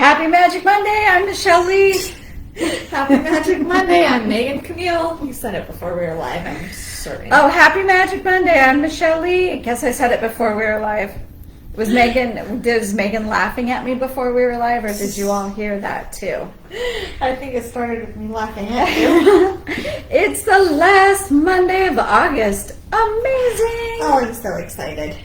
Happy Magic Monday, I'm Michelle Lee. Happy Magic Monday, I'm Megan Camille. You said it before we were live, I'm certain. Oh, Happy Magic Monday, I'm Michelle Lee. I guess I said it before we were live. Was Megan laughing at me before we were live, or did you all hear that too? I think it started with me laughing at you. It's the last Monday of August. Amazing! Oh, I'm so excited.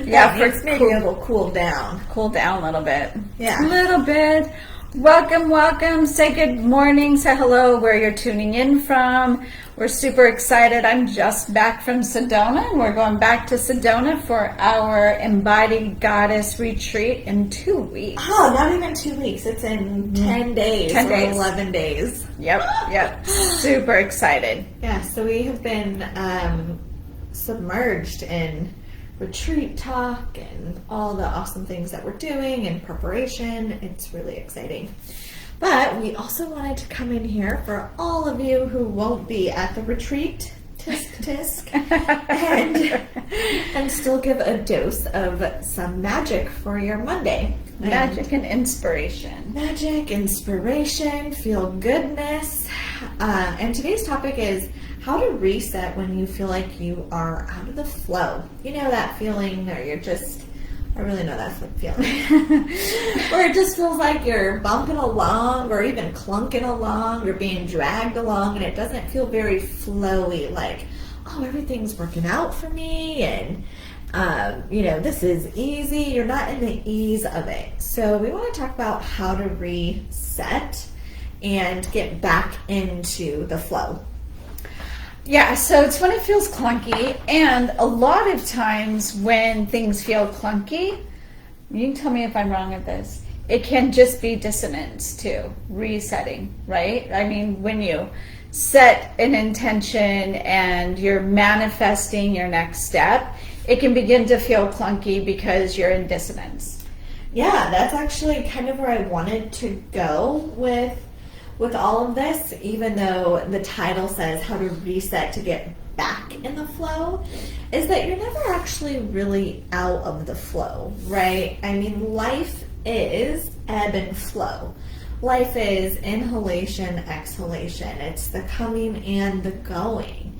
Yeah, it's maybe it'll cool down. Cool down a little bit. Yeah. A little bit. Welcome. Say good morning. Say hello where you're tuning in from. We're super excited. I'm just back from Sedona, and we're going back to Sedona for our Embodied Goddess retreat in 2 weeks. Oh, not even 2 weeks. It's in 10 days. 10 days. 11 days. Yep. Super excited. Yeah, so we have been submerged in retreat talk and all the awesome things that we're doing in preparation. It's really exciting. But we also wanted to come in here for all of you who won't be at the retreat, tisk, and still give a dose of some magic for your Monday. Magic and inspiration. Magic, inspiration, feel goodness. And today's topic is how to reset when you feel like you are out of the flow. You know that feeling, or you're just, I really know that feeling, where it just feels like you're bumping along or even clunking along or being dragged along, and it doesn't feel very flowy, like, oh, everything's working out for me, and this is easy. You're not in the ease of it. So we want to talk about how to reset and get back into the flow. Yeah, so it's when it feels clunky, and a lot of times when things feel clunky, you can tell me if I'm wrong at this, it can just be dissonance too, resetting, right? I mean, when you set an intention and you're manifesting your next step, it can begin to feel clunky because you're in dissonance. Yeah, that's actually kind of where I wanted to go with all of this, even though the title says how to reset to get back in the flow, is that you're never actually really out of the flow, right? I mean, life is ebb and flow. Life is inhalation, exhalation. It's the coming and the going.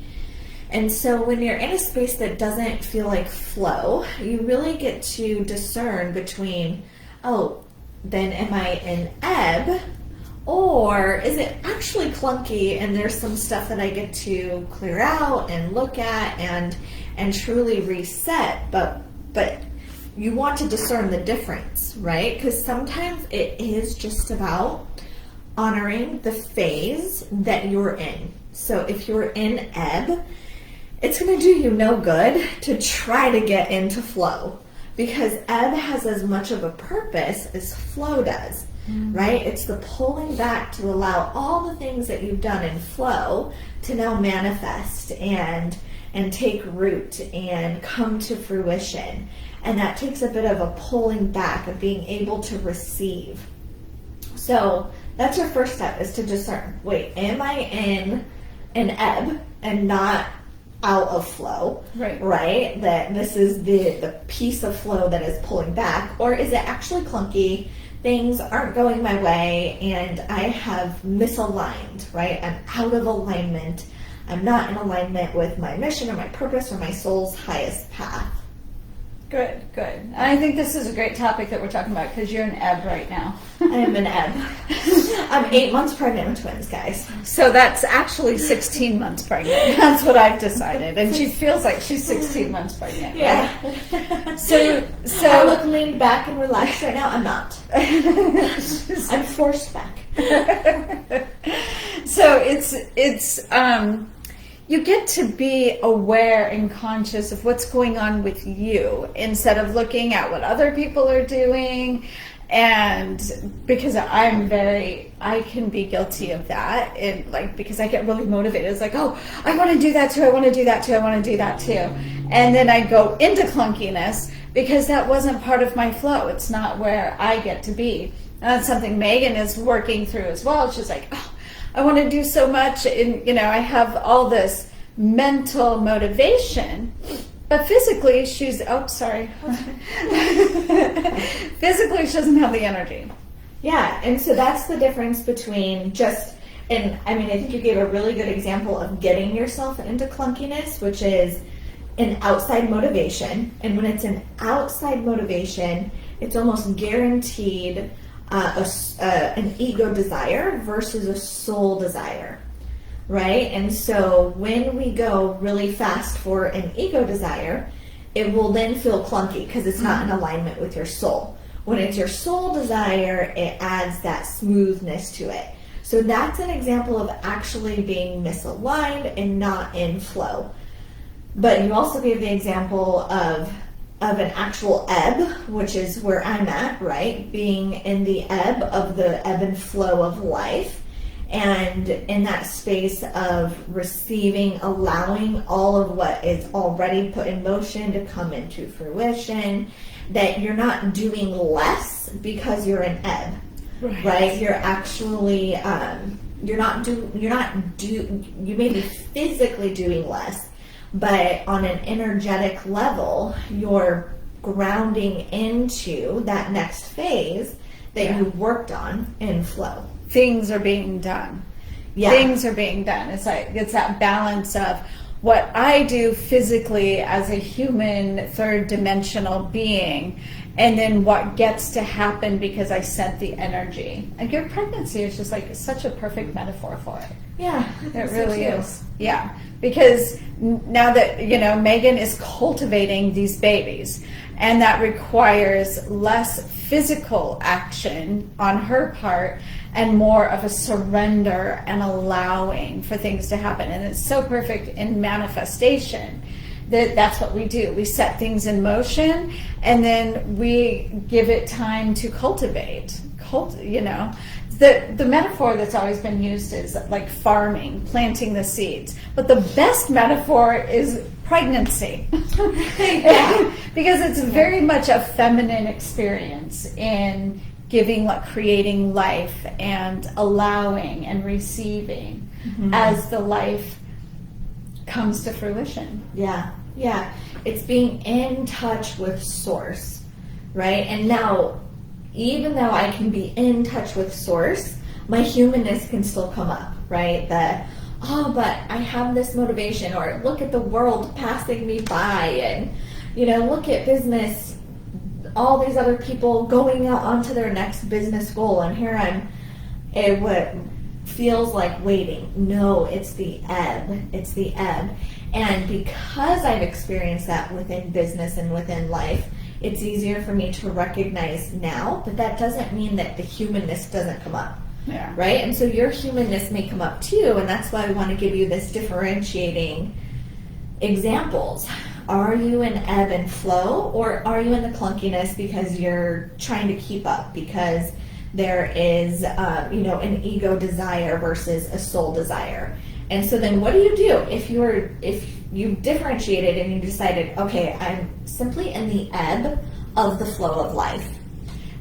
And so when you're in a space that doesn't feel like flow, you really get to discern between, oh, then am I in ebb? Or is it actually clunky and there's some stuff that I get to clear out and look at and truly reset, but you want to discern the difference, right? Because sometimes it is just about honoring the phase that you're in. So if you're in ebb, it's going to do you no good to try to get into flow, because ebb has as much of a purpose as flow does. Right? It's the pulling back to allow all the things that you've done in flow to now manifest and take root and come to fruition. And that takes a bit of a pulling back of being able to receive. So that's your first step, is to discern, wait, am I in an ebb and not out of flow? Right? That this is the piece of flow that is pulling back, or is it actually clunky? Things aren't going my way and I have misaligned, right? I'm out of alignment. I'm not in alignment with my mission or my purpose or my soul's highest path. Good. I think this is a great topic that we're talking about because you're in ebb right now. I am in ebb. I'm 8 months pregnant with twins, guys. So that's actually 16 months pregnant. That's what I've decided. And she feels like she's 16 months pregnant. Yeah. Right? So I look lean back and relaxed right now. I'm not. I'm forced back. So it's you get to be aware and conscious of what's going on with you instead of looking at what other people are doing. And because I can be guilty of that, because I get really motivated. It's like, oh, I want to do that too. I want to do that too. I want to do that too. And then I go into clunkiness because that wasn't part of my flow. It's not where I get to be. And that's something Megan is working through as well. She's like, oh, I want to do so much, and I have all this mental motivation, But physically, she's, oh, sorry. Physically, she doesn't have the energy. Yeah, and so that's the difference between just, and I mean, I think you gave a really good example of getting yourself into clunkiness, which is an outside motivation. And when it's an outside motivation, it's almost guaranteed an ego desire versus a soul desire, right? And so when we go really fast for an ego desire, it will then feel clunky because it's not in alignment with your soul. When it's your soul desire, it adds that smoothness to it. So that's an example of actually being misaligned and not in flow. But you also gave the example of an actual ebb, which is where I'm at, right? Being in the ebb of the ebb and flow of life, and in that space of receiving, allowing all of what is already put in motion to come into fruition, that you're not doing less because you're in ebb, right? You're actually, you may be physically doing less, but on an energetic level, you're grounding into that next phase that you worked on in flow. Things are being done. Yeah. Things are being done. It's that balance of what I do physically as a human third dimensional being, and then what gets to happen because I sent the energy. And your pregnancy is just like such a perfect metaphor for it. Yeah, it really is. Yeah, because now that, Megan is cultivating these babies, and that requires less physical action on her part and more of a surrender and allowing for things to happen. And it's so perfect in manifestation that's what we do. We set things in motion, and then we give it time to cultivate. The metaphor that's always been used is like farming, planting the seeds. But the best metaphor is pregnancy. Because it's very much a feminine experience in creating life and allowing and receiving as the life comes to fruition. Yeah. It's being in touch with source, right? And now, even though I can be in touch with source, my humanness can still come up, right? But I have this motivation, or look at the world passing me by, and, look at business, all these other people going out onto their next business goal, and here I'm, what feels like waiting. No, it's the ebb. It's the ebb. And because I've experienced that within business and within life, it's easier for me to recognize now, but that doesn't mean that the humanness doesn't come up. Yeah. Right? And so your humanness may come up too, and that's why I want to give you this differentiating examples. Are you in ebb and flow, or are you in the clunkiness because you're trying to keep up, because there is an ego desire versus a soul desire? And so then what do? If you differentiated and you decided, okay, I'm simply in the ebb of the flow of life,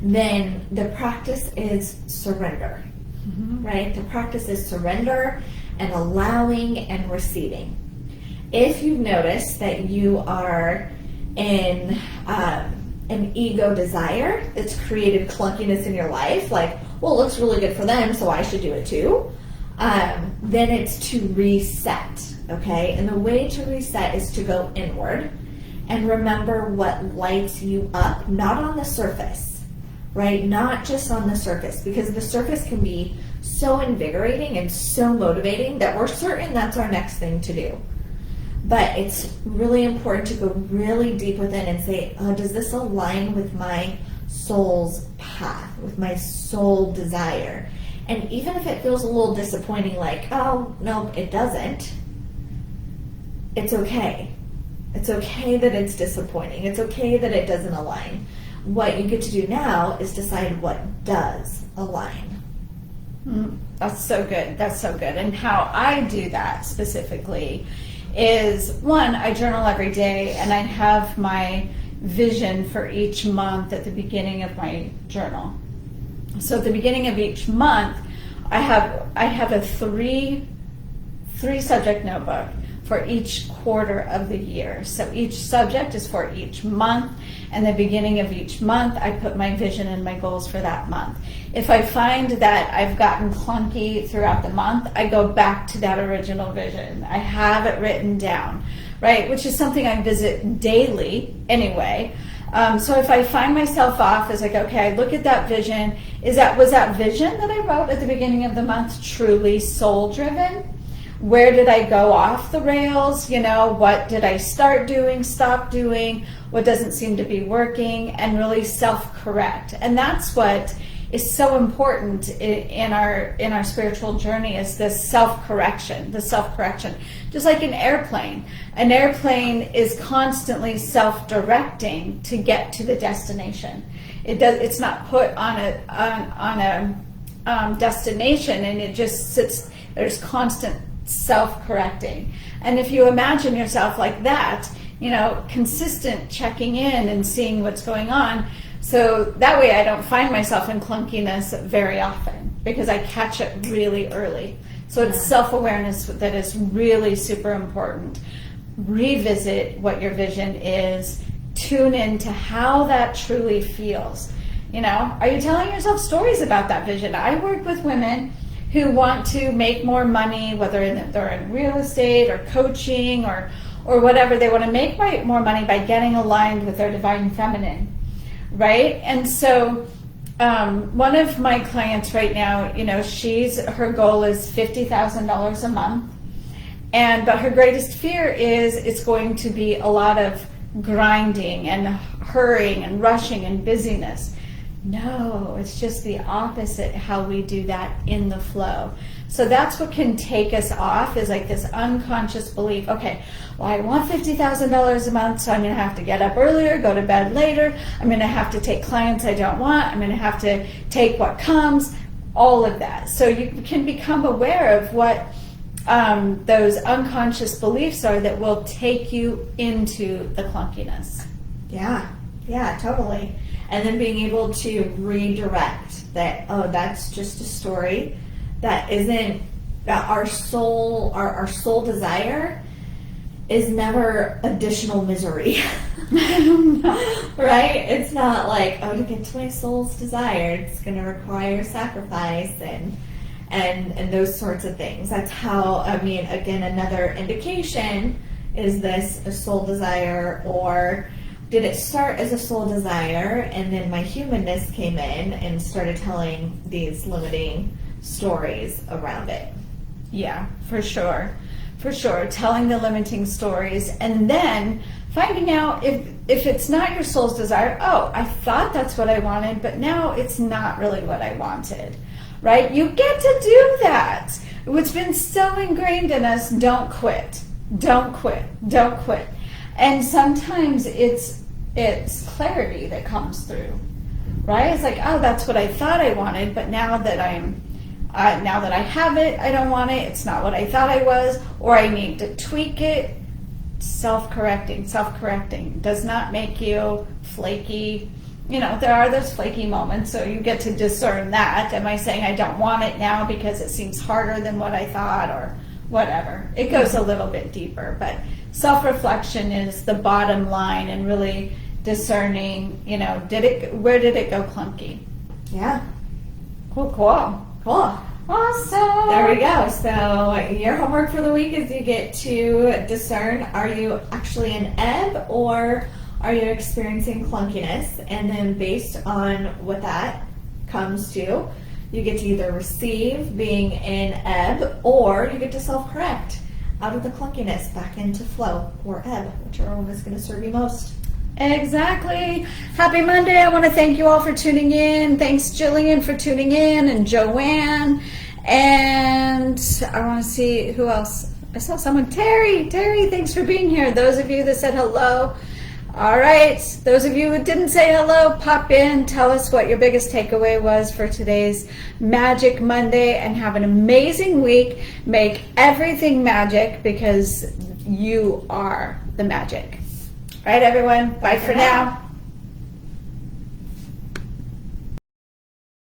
then the practice is surrender, right? The practice is surrender and allowing and receiving. If you've noticed that you are in an ego desire that's created clunkiness in your life, like, well, it looks really good for them, so I should do it too, then it's to reset, okay? And the way to reset is to go inward and remember what lights you up, not on the surface, right? Not just on the surface, because the surface can be so invigorating and so motivating that we're certain that's our next thing to do. But it's really important to go really deep within and say, does this align with my soul's path, with my soul desire? And even if it feels a little disappointing, like, oh, no, it doesn't, it's okay. It's okay that it's disappointing. It's okay that it doesn't align. What you get to do now is decide what does align. That's so good. That's so good. And how I do that specifically is, one, I journal every day, and I have my vision for each month at the beginning of my journal. So at the beginning of each month, I have a three subject notebook for each quarter of the year. So each subject is for each month, and the beginning of each month, I put my vision and my goals for that month. If I find that I've gotten clunky throughout the month, I go back to that original vision. I have it written down, right? Which is something I visit daily anyway. So if I find myself off, it's like, okay, I look at that vision. Was that vision that I wrote at the beginning of the month truly soul driven? Where did I go off the rails? What did I start doing, stop doing? What doesn't seem to be working? And really self-correct. And that's what is so important in our spiritual journey, is this self-correction, just like an airplane is constantly self-directing to get to the destination. It's not put on a destination, and it just sits. There's constant self-correcting. And if you imagine yourself like that, consistent checking in and seeing what's going on, so that way I don't find myself in clunkiness very often, because I catch it really early. So it's self-awareness that is really super important. Revisit what your vision is. Tune into how that truly feels. Are you telling yourself stories about that vision? I work with women who want to make more money, whether they're in real estate or coaching or whatever. They want to make more money by getting aligned with their divine feminine, right? And so one of my clients right now, her goal is $50,000 a month, but her greatest fear is it's going to be a lot of grinding and hurrying and rushing and busyness. No, it's just the opposite, how we do that in the flow. So that's what can take us off, is like this unconscious belief, okay, well, I want $50,000 a month, so I'm going to have to get up earlier, go to bed later, I'm going to have to take clients I don't want, I'm going to have to take what comes, all of that. So you can become aware of what those unconscious beliefs are that will take you into the clunkiness. Yeah, totally. And then being able to redirect that, oh, that's just a story. That isn't, that our soul desire is never additional misery. Right? It's not like, oh, to get to my soul's desire, it's going to require sacrifice and those sorts of things. That's how, again, another indication, is this a soul desire, or did it start as a soul desire and then my humanness came in and started telling these limiting stories around it? Yeah, for sure. Telling the limiting stories, and then finding out if it's not your soul's desire, oh, I thought that's what I wanted, but now it's not really what I wanted, right? You get to do that. What's been so ingrained in us, don't quit. And sometimes it's clarity that comes through, right? It's like, oh, that's what I thought I wanted, but now that I have it, I don't want it. It's not what I thought I was, or I need to tweak it. Self-correcting does not make you flaky. There are those flaky moments, so you get to discern that. Am I saying I don't want it now because it seems harder than what I thought, or whatever? It goes a little bit deeper, but self-reflection is the bottom line, and really discerning, where did it go clunky? Yeah. Cool. Awesome. There we go. So your homework for the week is you get to discern, are you actually in ebb, or are you experiencing clunkiness? And then based on what that comes to, you get to either receive being in ebb, or you get to self-correct out of the clunkiness back into flow or ebb, whichever one is going to serve you most. Exactly. Happy Monday. I want to thank you all for tuning in. Thanks, Jillian, for tuning in, and Joanne. And I want to see who else. I saw someone. Terry, thanks for being here. Those of you that said hello. All right. Those of you who didn't say hello, pop in. Tell us what your biggest takeaway was for today's Magic Monday, and have an amazing week. Make everything magic, because you are the magic. All right, everyone. Bye for now.